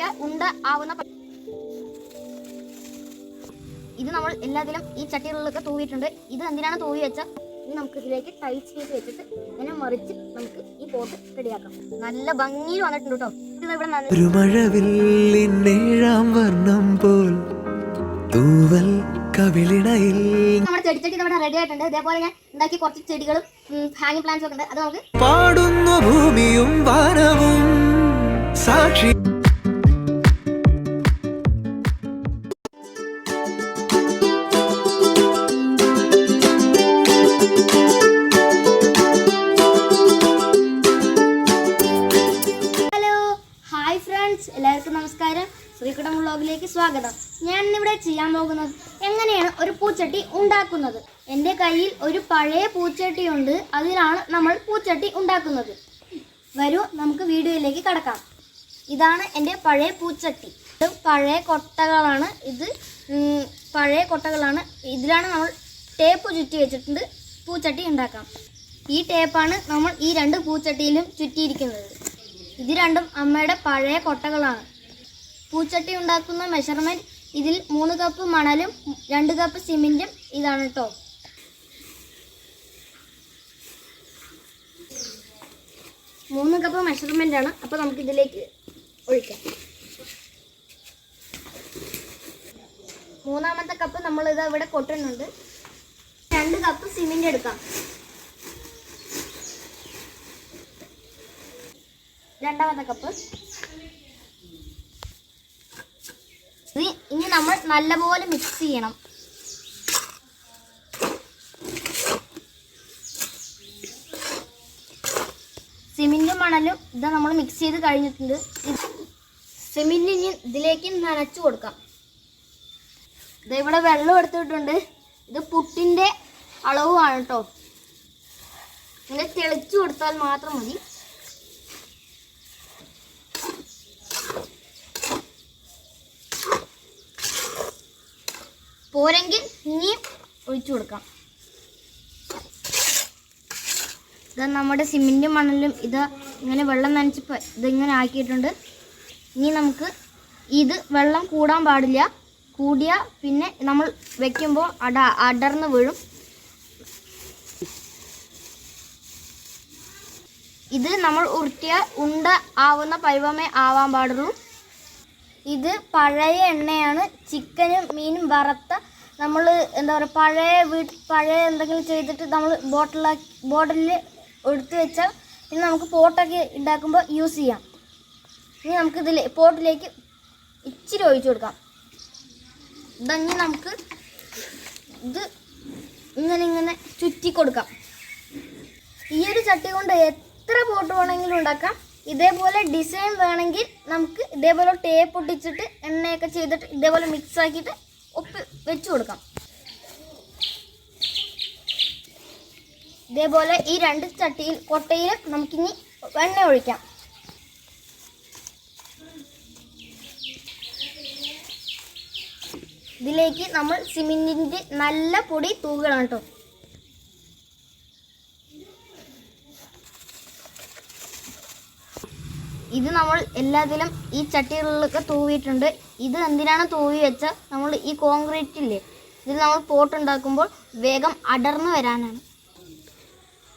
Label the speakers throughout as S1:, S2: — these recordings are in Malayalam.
S1: ഉരുട്ടിയ ഉണ്ട ആവുന്ന ഇത് നമ്മൾ എല്ലാത്തിലും ഈ ചട്ടികളിലൊക്കെ തൂവിയിട്ടുണ്ട്. ഇത് എന്തിനാണ് തൂവി വെച്ചാൽ ഇനി നമുക്ക് ഇതിലേക്ക് ടൈറ്റ് ചെയ്ത് വെച്ചിട്ട് ഇങ്ങനെ മറിച്ച് നമുക്ക് ഈ പോട്ട് റെഡിയാക്കാം. നല്ല ഭംഗിയിൽ വന്നിട്ടുണ്ട് കേട്ടോ. ഇത് ഇവിടെ നമ്മുടെ ചെടിച്ചട്ടി ഇവിടെ റെഡി ആയിട്ടുണ്ട്. ഇതേപോലെ ഞാൻ ഉണ്ടാക്കി കുറച്ച് ചെടികളും ഹാങ്ങിങ് പ്ലാന്റ്സും ഒക്കെ ഉണ്ട്. അത് നമുക്ക് പാടുന്ന ഭൂമിയും വാനവും സാക്ഷി. എല്ലാവർക്കും നമസ്കാരം. ശ്രീകുടം വ്ളോഗിലേക്ക് സ്വാഗതം. ഞാൻ ഇന്നിവിടെ ചെയ്യാൻ പോകുന്നത് എങ്ങനെയാണ് ഒരു പൂച്ചട്ടി ഉണ്ടാക്കുന്നത്. എൻ്റെ കയ്യിൽ ഒരു പഴയ പൂച്ചട്ടിയുണ്ട്. അതിലാണ് നമ്മൾ പൂച്ചട്ടി ഉണ്ടാക്കുന്നത്. വരൂ നമുക്ക് വീഡിയോയിലേക്ക് കടക്കാം. ഇതാണ് എൻ്റെ പഴയ പൂച്ചട്ടി. ഇത് പഴയ കൊട്ടകളാണ്. പഴയ കൊട്ടകളാണ്. ഇതിലാണ് നമ്മൾ ടേപ്പ് ചുറ്റി വെച്ചിട്ടുണ്ട് പൂച്ചട്ടി ഉണ്ടാക്കാം. ഈ ടേപ്പാണ് നമ്മൾ ഈ രണ്ട് പൂച്ചട്ടിയിലും ചുറ്റിയിരിക്കുന്നത്. ഇത് രണ്ടും അമ്മയുടെ പഴയ കൊട്ടകളാണ്. പൂച്ചട്ടി ഉണ്ടാക്കുന്ന മെഷർമെൻറ്റ് ഇതിൽ 3 കപ്പ് മണലും 2 കപ്പ് സിമെൻറ്റും ഇതാണ് കേട്ടോ. മൂന്ന് കപ്പ് മെഷർമെൻ്റ് ആണ്. അപ്പോൾ നമുക്കിതിലേക്ക് ഒഴിക്കാം. മൂന്നാമത്തെ കപ്പ് നമ്മളിത് ഇവിടെ കൊട്ടുന്നുണ്ട്. 2 കപ്പ് സിമെൻറ്റ് എടുക്കാം. രണ്ടാമത്തെ കപ്പ്. ഇനി നമ്മൾ നല്ലപോലെ മിക്സ് ചെയ്യണം. സിമെന്റും മണലും ഇത് നമ്മൾ മിക്സ് ചെയ്ത് കഴിഞ്ഞിട്ടുണ്ട്. സിമെന്റ് ഇനി ഇതിലേക്ക് നനച്ചു കൊടുക്കാം. ഇവിടെ വെള്ളം എടുത്തിട്ടുണ്ട്. ഇത് പുട്ടിൻ്റെ അളവാണ് കേട്ടോ. ഇങ്ങനെ തെളിച്ചു കൊടുത്താൽ മാത്രം മതി. പോരെങ്കിൽ ഇനിയും ഒഴിച്ചു കൊടുക്കാം. ഇത് നമ്മുടെ സിമെൻറ്റും മണലും ഇത് ഇങ്ങനെ വെള്ളം നനച്ചപ്പോൾ ഇതിങ്ങനെ ആക്കിയിട്ടുണ്ട്. ഇനി നമുക്ക് ഇത് വെള്ളം കൂടാൻ പാടില്ല. കൂടിയാൽ പിന്നെ നമ്മൾ വെക്കുമ്പോൾ അടർന്ന് വീഴും. ഇത് നമ്മൾ ഉരുട്ടിയ ഉണ്ട ആവുന്ന പരുവമേ ആവാൻ പാടുള്ളൂ. ഇത് പഴയ എണ്ണയാണ്. ചിക്കനും മീനും വറുത്ത നമ്മൾ എന്താ പറയുക പഴയ എന്തെങ്കിലും ചെയ്തിട്ട് നമ്മൾ ബോട്ടിലിൽ എടുത്ത് വെച്ചാൽ പിന്നെ നമുക്ക് പോട്ടൊക്കെ ഉണ്ടാക്കുമ്പോൾ യൂസ് ചെയ്യാം. ഇനി നമുക്കിതിൽ പോട്ടിലേക്ക് ഇച്ചിരി ഒഴിച്ചു കൊടുക്കാം. ഇതഞ്ഞ് നമുക്ക് ഇത് ഇങ്ങനെ ചുറ്റി കൊടുക്കാം. ഈ ഒരു ചട്ടി കൊണ്ട് എത്ര പോട്ട് വേണമെങ്കിലും ഉണ്ടാക്കാം. ഇതേപോലെ ഡിസൈൻ വേണമെങ്കിൽ നമുക്ക് ഇതേപോലെ ടേപ്പ് ഒട്ടിച്ചിട്ട് എണ്ണയൊക്കെ ചെയ്തിട്ട് ഇതേപോലെ മിക്സ് ആക്കിയിട്ട് വെച്ച് കൊടുക്കാം. ഇതേപോലെ ഈ രണ്ട് കൊട്ടയിൽ നമുക്കിനി എണ്ണ ഒഴിക്കാം. ഇതിലേക്ക് നമ്മൾ സിമെന്റിന്റെ നല്ല പൊടി തൂക്കണം കേട്ടോ. ഇത് നമ്മൾ എല്ലാത്തിലും ഈ ചട്ടികളിലൊക്കെ തൂവിയിട്ടുണ്ട്. ഇത് എന്തിനാണ് തൂവി വെച്ചാൽ നമ്മൾ ഈ കോൺക്രീറ്റില്ലേ ഇതിൽ നമ്മൾ പോട്ടുണ്ടാക്കുമ്പോൾ വേഗം അടർന്നു വരാനാണ്.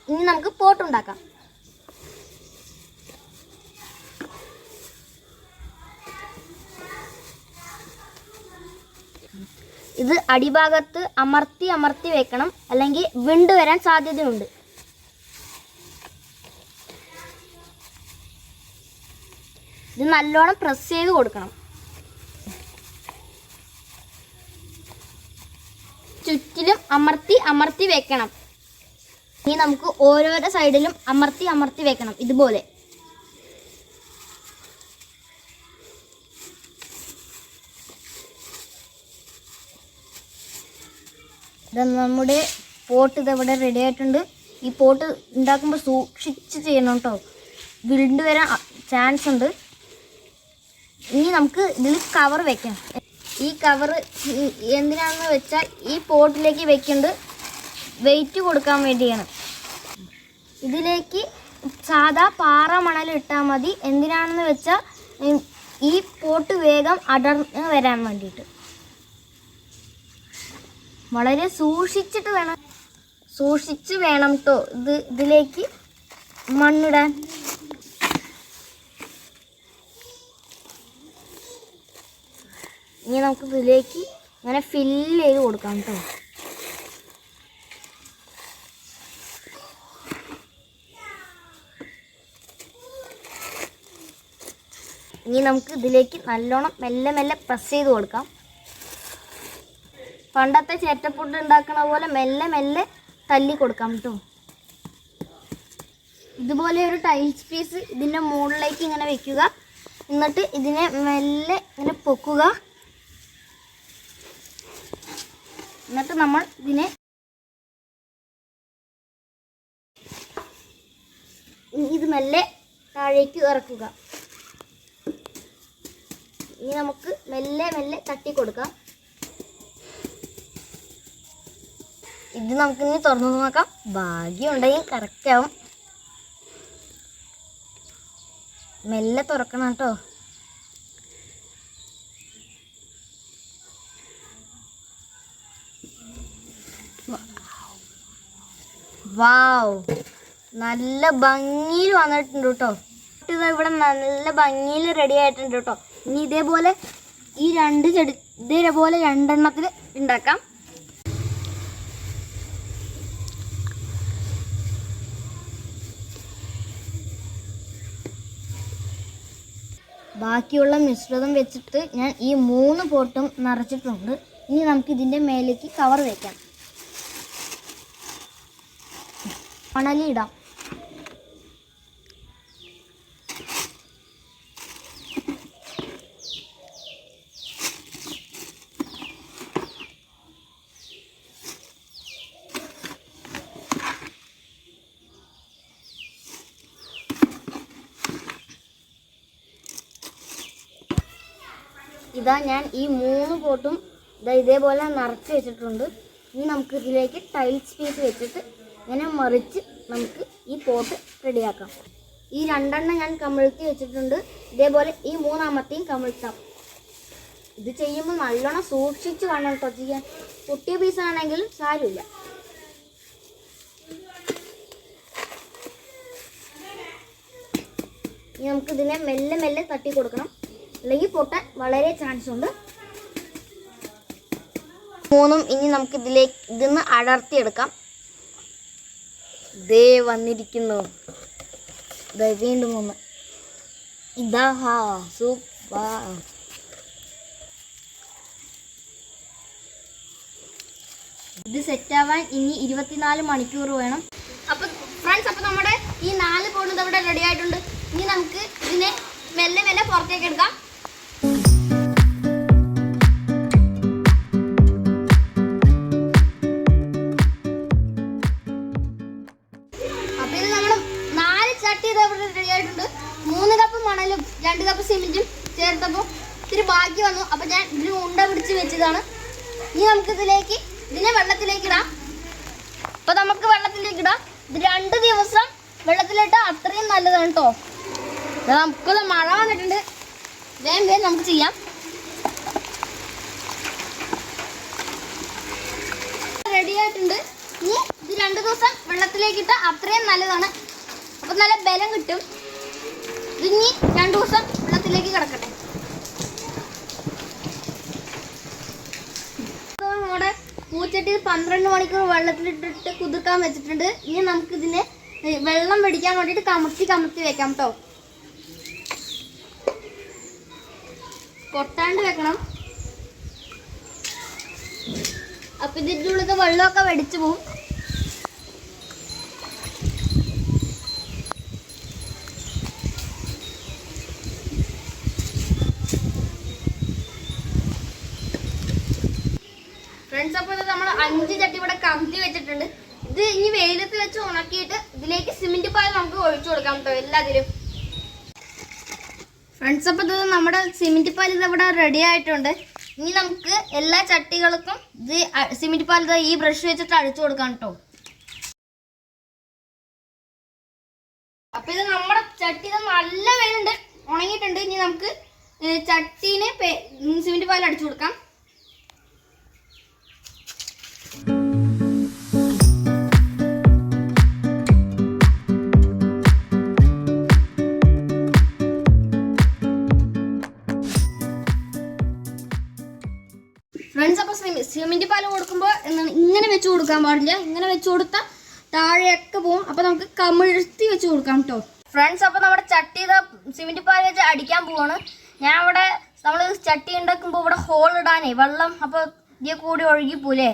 S1: ഇനി നമുക്ക് പോട്ടുണ്ടാക്കാം. ഇത് അടിഭാഗത്ത് അമർത്തി വെക്കണം, അല്ലെങ്കിൽ വിണ്ടു വരാൻ സാധ്യതയുണ്ട്. ഇത് നല്ലോണം പ്രസ് ചെയ്ത് കൊടുക്കണം. ചുറ്റിലും അമർത്തി വെക്കണം. ഇനി നമുക്ക് ഓരോരോ സൈഡിലും അമർത്തി വെക്കണം ഇതുപോലെ. ഇത് നമ്മുടെ പോട്ട് ഇതവിടെ റെഡി ആയിട്ടുണ്ട്. ഈ പോട്ട് ഉണ്ടാക്കുമ്പോൾ സൂക്ഷിച്ച് ചെയ്യണം കേട്ടോ. വിണ്ടു വരാൻ ചാൻസ് ഉണ്ട്. ഇനി നമുക്ക് ഇതിൽ കവർ വെക്കണം. ഈ കവർ എന്തിനാണെന്ന് വെച്ചാൽ ഈ പോട്ടിലേക്ക് വെക്കുന്നത് വെയിറ്റ് കൊടുക്കാൻ വേണ്ടിയാണ്. ഇതിലേക്ക് സാധാ പാറ മണൽ ഇട്ടാൽ മതി. എന്തിനാണെന്ന് വെച്ചാൽ ഈ പോട്ട് വേഗം അടർന്ന് വരാൻ വേണ്ടിയിട്ട് വളരെ സൂക്ഷിച്ച് വേണം കേട്ടോ ഇതിലേക്ക് മണ്ണിടാൻ. ഇനി നമുക്ക് ഇതിലേക്ക് അങ്ങനെ ഫില്ല് ചെയ്ത് കൊടുക്കാം കേട്ടോ. ഇനി നമുക്ക് ഇതിലേക്ക് നല്ലോണം മെല്ലെ മെല്ലെ പ്രസ് ചെയ്ത് കൊടുക്കാം. പണ്ടത്തെ ചേറ്റപ്പുട്ട് ഉണ്ടാക്കണ പോലെ മെല്ലെ മെല്ലെ തല്ലി കൊടുക്കാം കേട്ടോ. ഇതുപോലെ ഒരു ടൈൽസ് പീസ് ഇതിൻ്റെ മുകളിലേക്ക് ഇങ്ങനെ വെക്കുക. എന്നിട്ട് ഇതിനെ മെല്ലെ ഇങ്ങനെ പൊക്കുക. എന്നിട്ട് നമ്മൾ ഇതിനെ ഇത് മെല്ലെ താഴേക്ക് ഇറക്കുക. ഇനി നമുക്ക് മെല്ലെ മെല്ലെ തട്ടി കൊടുക്കാം. ഇത് നമുക്കിനി തുറന്നു നോക്കാം. ഭാഗ്യം ഉണ്ടെങ്കിൽ കറക്റ്റ് ആവും. മെല്ലെ തുറക്കണം കേട്ടോ. വാവ്, നല്ല ഭംഗിയിൽ വന്നിട്ടുണ്ട് കേട്ടോ. ഇത് ഇവിടെ നല്ല ഭംഗിയിൽ റെഡി ആയിട്ടുണ്ട് കേട്ടോ. ഇനി ഇതേപോലെ ഈ ഇതേപോലെ രണ്ടെണ്ണത്തിൽ ഉണ്ടാക്കാം. ബാക്കിയുള്ള മിശ്രിതം വെച്ചിട്ട് ഞാൻ ഈ 3 പോട്ടും നിറച്ചിട്ടുണ്ട്. ഇനി നമുക്ക് ഇതിൻ്റെ മേലേക്ക് കവർ വയ്ക്കാം. മണലിടാം. ഇതാ ഞാൻ ഈ 3 പോട്ടും ഇതേപോലെ നിറച്ച് വെച്ചിട്ടുണ്ട്. ഇനി നമുക്ക് ഇതിലേക്ക് ടൈൽസ് പീസ് വെച്ചിട്ട് ഇങ്ങനെ മറിച്ച് നമുക്ക് ഈ പോട്ട് റെഡിയാക്കാം. ഈ 2 ഞാൻ കമിഴ്ത്തി വെച്ചിട്ടുണ്ട്. ഇതേപോലെ ഈ 3ാമത്തെയും കമിഴ്ത്താം. ഇത് ചെയ്യുമ്പോൾ നല്ലോണം സൂക്ഷിച്ച് വേണം കേട്ടോ ചെയ്യാൻ. പൊട്ടിയ പീസാണെങ്കിലും സാരമില്ല. ഇനി നമുക്കിതിനെ മെല്ലെ മെല്ലെ തട്ടി കൊടുക്കണം, അല്ലെങ്കിൽ പൊട്ടാൻ വളരെ ചാൻസ് ഉണ്ട്. 3ഉം ഇനി നമുക്ക് ഇതിന്ന് അടർത്തിയെടുക്കാം. ദേ വന്നിരിക്കുന്നു. വീണ്ടും 3. ഇതാ സൂപ്പർ. ഇത് സെറ്റാവാൻ ഇനി 24 മണിക്കൂർ വേണം. അപ്പോൾ ഫ്രണ്ട്സ്, അപ്പോൾ നമ്മുടെ ഈ 4 പോട്ട് ഇവിടെ റെഡി ആയിട്ടുണ്ട്. ഇനി നമുക്ക് ഇതിനെ മെല്ലെ മെല്ലെ പുറത്തേക്ക് എടുക്കാം. അപ്പോൾ ഇത് നമ്മൾ 4 ചട്ടി ഇവിടെ റെഡി ആയിട്ടുണ്ട്. 3 കപ്പ് മണലും 2 കപ്പ് സിമെന്റും ചേർത്തപ്പോൾ ഇത്തിരി ബാക്കി വന്നു. അപ്പോൾ ഞാൻ ഇതിന് ഉണ്ട പിടിച്ച് വെച്ചതാണ്. ഇനി നമുക്ക് ഇതിനെ വെള്ളത്തിലേക്ക് ഇടാം. അപ്പോൾ നമുക്ക് വെള്ളത്തിലേക്ക് ഇടാം. ഇത് 2 ദിവസം വെള്ളത്തിലിട്ടാൽ അത്രയും നല്ലതാണ് കേട്ടോ. നമുക്കുള്ള മഴ വന്നിട്ടുണ്ട്. വേഗം നമുക്ക് ചെയ്യാം. റെഡി ആയിട്ടുണ്ട്. ഇനി ഇത് 2 ദിവസം വെള്ളത്തിലേക്ക് ഇട്ടാൽ അത്രയും നല്ലതാണ്. അപ്പം നല്ല ബലം കിട്ടും. ഇതിനി 2 ദിവസം വെള്ളത്തിലേക്ക് കിടക്കട്ടെ. നമ്മുടെ പൂച്ചട്ടി 12 മണിക്കൂർ വെള്ളത്തിലിട്ടിട്ട് കുതിർക്കാൻ വെച്ചിട്ടുണ്ട്. ഇനി നമുക്കിതിനെ വെള്ളം പിടിക്കാൻ വേണ്ടിയിട്ട് കമത്തി വെക്കാം കേട്ടോ. പൊട്ടാണ്ട് വെക്കണം. അപ്പം ഇതിൻ്റെ ഉള്ളിൽ വെള്ളമൊക്കെ വെടിച്ചു പോവും. ഫ്രണ്ട്സ്, അപ്പോൾ നമ്മൾ 5 ചട്ടി ഇവിടെ കമത്തി വെച്ചിട്ടുണ്ട്. ഇത് ഇനി വെയിലത്ത് വെച്ച് ഉണക്കിയിട്ട് ഇതിലേക്ക് സിമെന്റ് പാൽ നമുക്ക് ഒഴിച്ചു കൊടുക്കാം കേട്ടോ എല്ലാത്തിലും. ഫ്രണ്ട്സ്, അപ്പോൾ ഇത് നമ്മുടെ സിമെന്റ് പാൽ ഇവിടെ റെഡി ആയിട്ടുണ്ട്. ഇനി നമുക്ക് എല്ലാ ചട്ടികൾക്കും ഇത് സിമെന്റ് പാൽ ഈ ബ്രഷ് വെച്ചിട്ട് അടിച്ചു കൊടുക്കാം കേട്ടോ. അപ്പോൾ ഇത് നമ്മുടെ ചട്ടി നല്ല വെയിലുണ്ട്, ഉണങ്ങിയിട്ടുണ്ട്. ഇനി നമുക്ക് ചട്ടീന് സിമെന്റ് പാൽ അടിച്ചു കൊടുക്കാം. ഫ്രണ്ട്സ്, അപ്പോൾ സിമെന്റ് പാൽ കൊടുക്കുമ്പോൾ ഇങ്ങനെ വെച്ച് കൊടുക്കാൻ പാടില്ല. ഇങ്ങനെ വെച്ച് കൊടുത്താൽ താഴെയൊക്കെ പോകും. അപ്പോൾ നമുക്ക് കമിഴ്ത്തി വെച്ച് കൊടുക്കാം കേട്ടോ. ഫ്രണ്ട്സ്, അപ്പോൾ നമ്മുടെ ചട്ടി സിമെന്റ് പാൽ വെച്ച് അടിക്കാൻ പോവാണ്. ഞാൻ ഇവിടെ നമ്മൾ ചട്ടി ഉണ്ടാക്കുമ്പോൾ ഇവിടെ ഹോൾ ഇടാനേ വെള്ളം അപ്പോൾ ഇതിൽ കൂടി ഒഴുകിപ്പോലെ,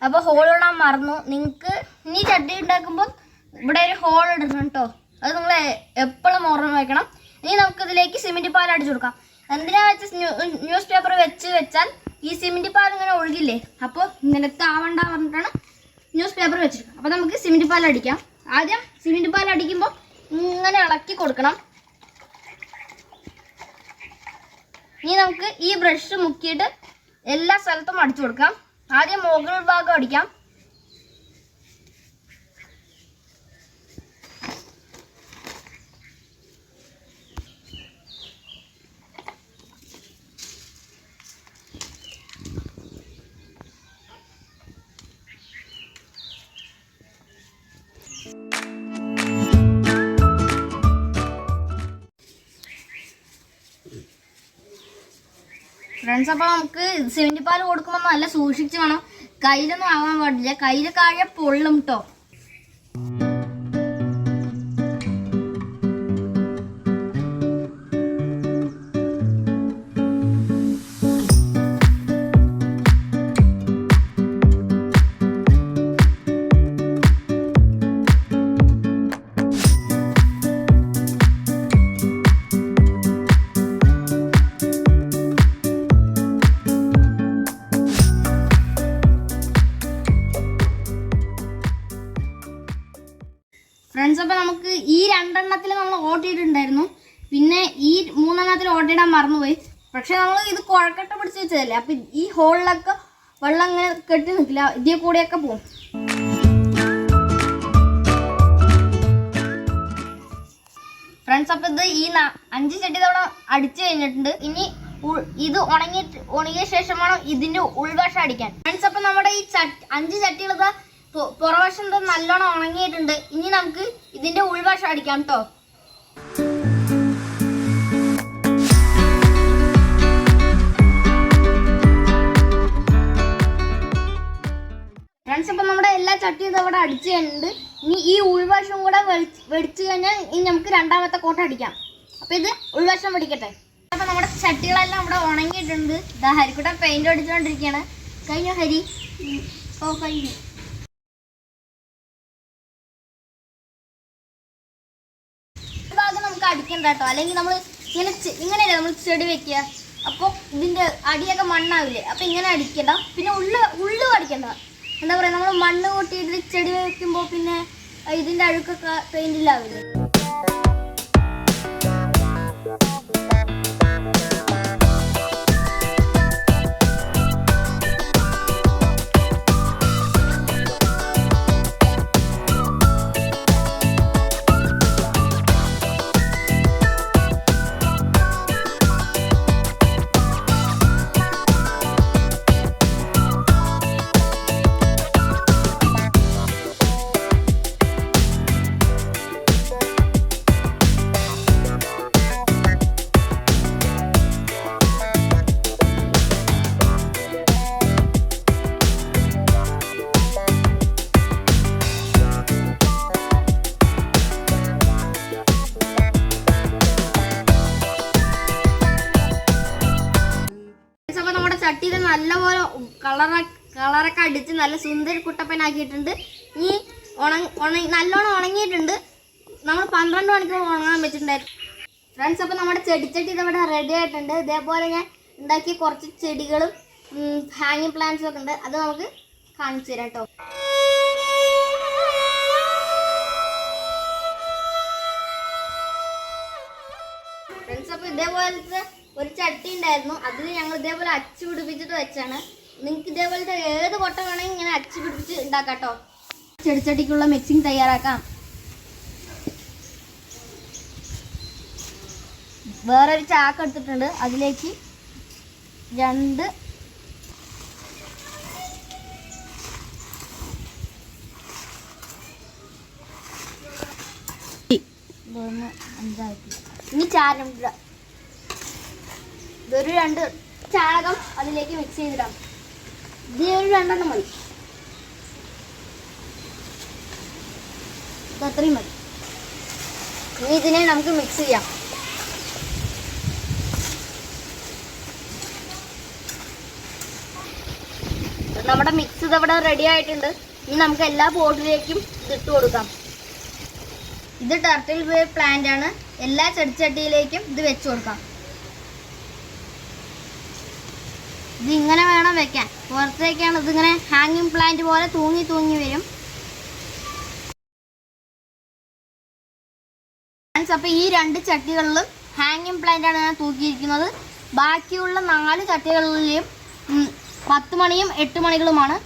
S1: അപ്പോൾ ഹോൾ ഇടാൻ മറന്നു. നിങ്ങൾക്ക് ഇനി ചട്ടി ഉണ്ടാക്കുമ്പോൾ ഇവിടെ ഒരു ഹോൾ ഇടണം കേട്ടോ. അത് നിങ്ങൾ എപ്പോഴും ഓർമ്മ വയ്ക്കണം. ഇനി നമുക്കിതിലേക്ക് സിമെന്റ് പാൽ അടിച്ചു കൊടുക്കാം. എന്തിനാ വെച്ച് ന്യൂസ് പേപ്പർ വെച്ചാൽ ഈ സിമെന്റ് പാൽ ഇങ്ങനെ ഒഴുകില്ലേ, അപ്പോൾ നിലത്താവണ്ട പറഞ്ഞിട്ടാണ് ന്യൂസ് പേപ്പർ വെച്ചിരിക്കുക. അപ്പോൾ നമുക്ക് സിമെന്റ് പാൽ അടിക്കാം. ആദ്യം സിമെന്റ് പാൽ അടിക്കുമ്പോൾ ഇങ്ങനെ ഇളക്കി കൊടുക്കണം. ഇനി നമുക്ക് ഈ ബ്രഷ് മുക്കിയിട്ട് എല്ലാ സ്ഥലത്തും അടിച്ചു കൊടുക്കാം. ആദ്യം മുകൾ ഭാഗം അടിക്കാം. ഫ്രണ്ട്സ്, അപ്പോൾ നമുക്ക് സിമെന്റ് പാൽ കൊടുക്കുമ്പോൾ നല്ല സൂക്ഷിച്ച് വേണം. കയ്യിലൊന്നും ആവാൻ പാടില്ല. കയ്യിൽ കാഴ പൊള്ളും കേട്ടോ. ഫ്രണ്ട്സ്, അപ്പോൾ നമുക്ക് ഈ രണ്ടെണ്ണത്തിൽ നമ്മൾ ഓട്ടിയിട്ടുണ്ടായിരുന്നു. പിന്നെ ഈ മൂന്നെണ്ണത്തിൽ ഓട്ടിയിടാൻ മറന്നുപോയി. പക്ഷെ നമ്മൾ ഇത് കുഴക്കട്ട പിടിച്ച് വെച്ചതല്ലേ, അപ്പം ഈ ഹോളിലൊക്കെ വെള്ളം അങ്ങനെ കെട്ടി നിൽക്കില്ല, ഇതിൽ കൂടെയൊക്കെ പോകും. ഫ്രണ്ട്സ്, അപ്പോൾ ഇത് ഈ 5 ചട്ടി തവണ അടിച്ചു കഴിഞ്ഞിട്ടുണ്ട്. ഇനി ഇത് ഉണങ്ങിയ ശേഷം വേണം ഇതിൻ്റെ ഉൾവശം അടിക്കാൻ. ഫ്രണ്ട്സ്, അപ്പോൾ നമ്മുടെ ഈ 5 ചട്ടികൾ പുറവശം നല്ലോണം ഉണങ്ങിയിട്ടുണ്ട്. ഇനി നമുക്ക് ഇതിന്റെ ഉൾവശം അടിക്കാം കേട്ടോ. ഫ്രണ്ട്സ്, അപ്പം നമ്മുടെ എല്ലാ ചട്ടിയും ഇതവിടെ അടിച്ചു കഴിഞ്ഞിട്ടുണ്ട്. ഇനി ഈ ഉൾവശം കൂടെ വെടിച്ചു കഴിഞ്ഞാൽ ഇനി നമുക്ക് രണ്ടാമത്തെ കോട്ട അടിക്കാം. അപ്പം ഇത് ഉൾവശം പിടിക്കട്ടെ. അപ്പം നമ്മുടെ ചട്ടികളെല്ലാം ഇവിടെ ഉണങ്ങിയിട്ടുണ്ട്. ഇതാ ഹരിക്കുട്ട പെയിന്റ് അടിച്ചുകൊണ്ടിരിക്കുകയാണ്. കഴിഞ്ഞു ഹരി? ഓ, കഴിഞ്ഞു. ഭാഗം നമുക്ക് അടിക്കണ്ട കേട്ടോ. അല്ലെങ്കിൽ നമ്മൾ ഇങ്ങനെയല്ലേ നമ്മൾ ചെടി വെക്കുക, അപ്പോൾ ഇതിൻ്റെ അടിയൊക്കെ മണ്ണാവില്ലേ, അപ്പോൾ ഇങ്ങനെ അടിക്കണ്ട. പിന്നെ ഉള്ളു അടിക്കണ്ട. എന്താ പറയുക, നമ്മൾ മണ്ണ് കൂട്ടിയിട്ട് ചെടി വെക്കുമ്പോൾ പിന്നെ ഇതിൻ്റെ അഴുക്കൊക്കെ പെയിൻറ്റിലാവില്ലേ. ചട്ടിയിൽ നല്ലപോലെ കളറൊക്കെ അടിച്ച് നല്ല സുന്ദരി കുട്ടപ്പനാക്കിയിട്ടുണ്ട്. ഈ നല്ലോണം ഉണങ്ങിയിട്ടുണ്ട്. നമ്മൾ 12 മണിക്കൂർ ഉണങ്ങാൻ വെച്ചിട്ടുണ്ടായിരുന്നു. ഫ്രണ്ട്സ്, അപ്പോൾ നമ്മുടെ ചെടിച്ചട്ടി ഇതവിടെ റെഡി ആയിട്ടുണ്ട്. ഇതേപോലെ ഞാൻ ഉണ്ടാക്കിയ കുറച്ച് ചെടികളും ഹാങ്ങിങ് പ്ലാന്റ്സും ഒക്കെ ഉണ്ട്. അത് നമുക്ക് കാണിച്ചു തരാം കേട്ടോ. ഫ്രണ്ട്സ്, അപ്പോൾ ഇതേപോലത്തെ ഒരു ചട്ടി ഉണ്ടായിരുന്നു. അതിൽ ഞങ്ങൾ ഇതേപോലെ അച്ചു പിടിപ്പിച്ചിട്ട് വെച്ചാണ്. നിങ്ങൾക്ക് ഇതേപോലത്തെ ഏത് കൊട്ട വേണമെങ്കിൽ ഇങ്ങനെ അച്ചു പിടിപ്പിച്ച് ഉണ്ടാക്കാം കേട്ടോ. ചെടിച്ചട്ടിക്കുള്ള മിക്സിങ് തയ്യാറാക്കാം. വേറൊരു ചാക്ക് എടുത്തിട്ടുണ്ട്. അതിലേക്ക് 2 ഇനി ചാരം ഇതൊരു 2 ചാണകം അതിലേക്ക് മിക്സ് ചെയ്തിടാം. ഇത് ഒരു 2 എണ്ണം മതി. അത്രയും മതി. ഇനി ഇതിനെ നമുക്ക് മിക്സ് ചെയ്യാം. നമ്മുടെ മിക്സ് ഇതവിടെ റെഡി ആയിട്ടുണ്ട്. ഇനി നമുക്ക് എല്ലാ പോട്ടിലേക്കും ഇട്ട് കൊടുക്കാം. ഇത് ടർട്ടിൽ വേവ് പ്ലാന്റ് ആണ്. എല്ലാ ചെടിച്ചട്ടിയിലേക്കും ഇത് വെച്ച് കൊടുക്കാം. ഇത് ഇങ്ങനെ വേണം വെക്കാൻ. പുറത്തേക്കാണ് ഇതിങ്ങനെ ഹാങ്ങിങ് പ്ലാന്റ് പോലെ തൂങ്ങി തൂങ്ങി വരും. അപ്പോൾ ഈ 2 ചട്ടികളിലും ഹാങ്ങിങ് പ്ലാന്റ് ആണ് ഞാൻ തൂക്കിയിരിക്കുന്നത്. ബാക്കിയുള്ള 4 ചട്ടികളിലെയും 10 മണിയും 8 മണികളുമാണ്.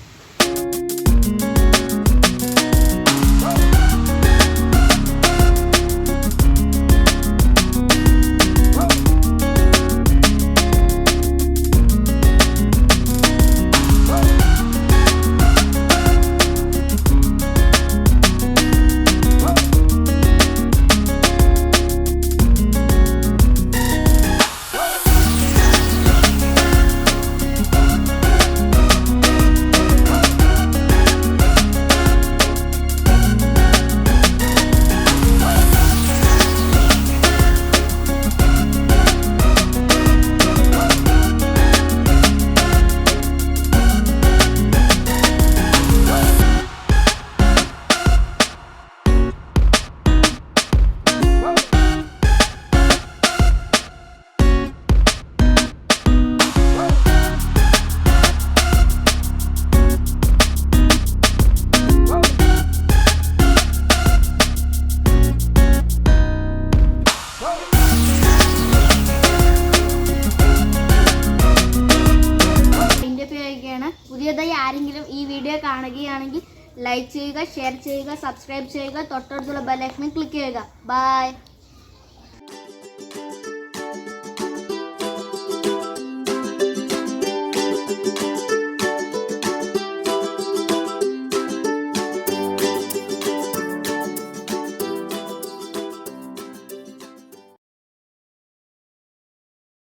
S1: പുതിയതായി ആരെങ്കിലും ഈ വീഡിയോ കാണുകയാണെങ്കിൽ ലൈക്ക് ചെയ്യുക, ഷെയർ ചെയ്യുക, സബ്സ്ക്രൈബ് ചെയ്യുക, തൊട്ടടുത്തുള്ള ബെൽ ഐക്കണിൽ ക്ലിക്ക് ചെയ്യുക. ബൈ.